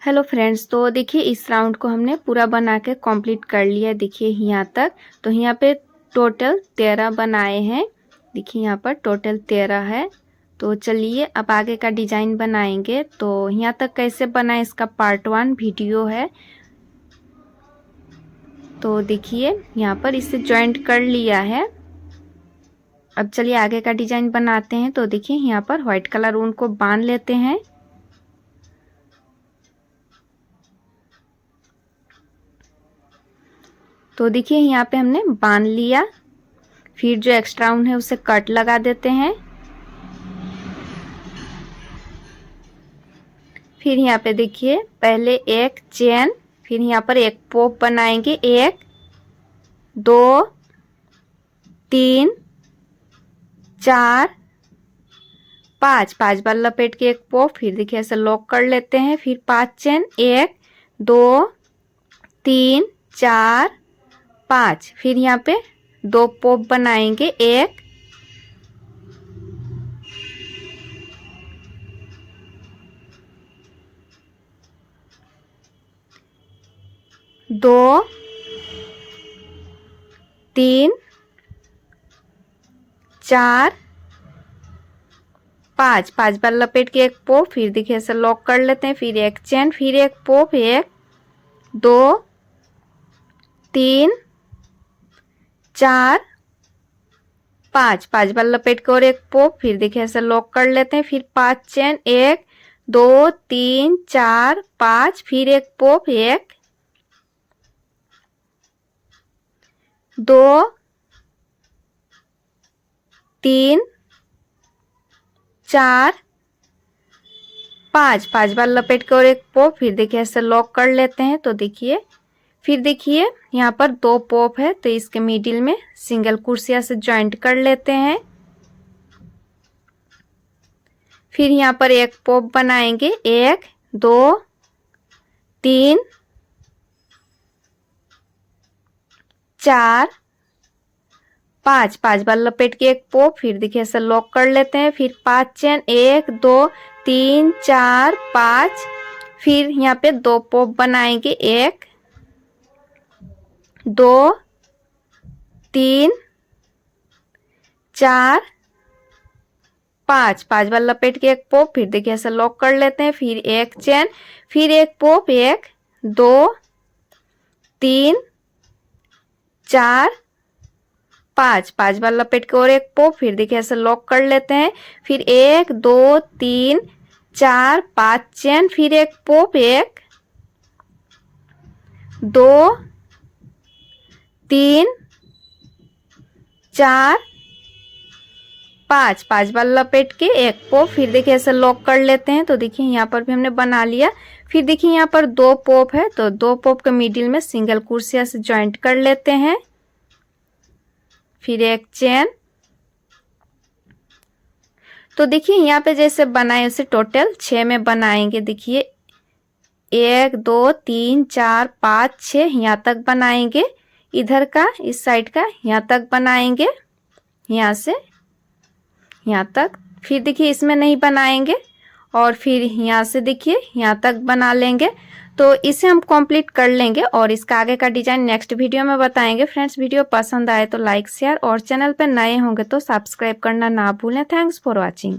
Hello friends, तो देखिए इस राउंड को हमने पूरा बना के कंप्लीट कर लिया। देखिए यहाँ तक, तो यहाँ पे टोटल 13 बनाए हैं। देखिए यहाँ पर टोटल 13 है। तो चलिए अब आगे का डिजाइन बनाएंगे। तो यहाँ तक कैसे बनाए इसका पार्ट 1 वीडियो है। तो देखिए यहाँ पर इसे जॉइंट कर लिया है। अब चलिए आगे का डिजाइन बनाते हैं। तो देखिए यहाँ पर व्हाइट कलर ऊन को बांध लेते हैं। तो देखिए यहाँ पे हमने बांध लिया। फिर जो एक्स्ट्रा ऊन है उसे कट लगा देते हैं। फिर यहाँ पे देखिए पहले एक चेन, फिर यहाँ पर एक पॉप बनाएंगे। 1 2 3 4 5 5 बार लपेट के एक पॉप, फिर देखिए ऐसे लॉक कर लेते हैं। फिर 5 चेन, 1 2 3 4 5, फिर यहाँ पे 2 पॉप बनाएंगे। 1 2 3 4 5 5 बार लपेट के एक पॉप, फिर देखिए ऐसे लॉक कर लेते हैं। फिर एक चेन, फिर एक पॉप। 1 2 3 4 5 5 बार लपेट के और एक पॉप, फिर देखिए ऐसे लॉक कर लेते हैं। फिर 5 चेन, 1 2 3 4 5, फिर एक पॉप। 1 2 3 4 5 5 बार लपेट के और एक पॉप, फिर देखिए ऐसे लॉक कर लेते हैं। तो देखिए फिर देखिए यहाँ पर 2 पॉप है, तो इसके मिडिल में सिंगल कुर्सिया से जॉइंट कर लेते हैं। फिर यहाँ पर एक पॉप बनाएंगे। 1 2 3 4 5 5 बार लपेट के एक पॉप, फिर देखिए ऐसे लॉक कर लेते हैं। फिर 5 चेन, 1 2 3 4 5, फिर यहाँ पे 2 पॉप बनाएंगे। 1 2 3 4 5 5 बार लपेट के एक पॉप, फिर देखिए ऐसे लॉक कर लेते हैं। फिर एक चेन, फिर एक पॉप। 1 2 3 4 5 5 बार लपेट के और एक पॉप, फिर देखिए ऐसे लॉक कर लेते हैं। फिर 1 2 3 4 5 चेन, फिर एक पॉप। 1 2 3 4 5 5 बार लपेट के एक पॉप, फिर देखिए ऐसे लॉक कर लेते हैं। तो देखिए यहाँ पर भी हमने बना लिया। फिर देखिए यहाँ पर 2 पॉप है, तो 2 पॉप के मिडिल में सिंगल कुर्सिया से जॉइंट कर लेते हैं। फिर एक चेन। तो देखिए यहाँ पे जैसे बनाए उसे टोटल 6 में बनाएंगे। देखिए 1 2 3 4 5 6 यहाँ तक बनाएंगे। इधर का इस साइड का यहाँ तक बनाएंगे, यहाँ से यहाँ तक। फिर देखिए इसमें नहीं बनाएंगे, और फिर यहाँ से देखिए यहाँ तक बना लेंगे। तो इसे हम कंप्लीट कर लेंगे और इसका आगे का डिजाइन नेक्स्ट वीडियो में बताएंगे। फ्रेंड्स, वीडियो पसंद आए तो लाइक शेयर, और चैनल पर नए होंगे तो सब्सक्राइब करना ना भूलें। Thanks for watching.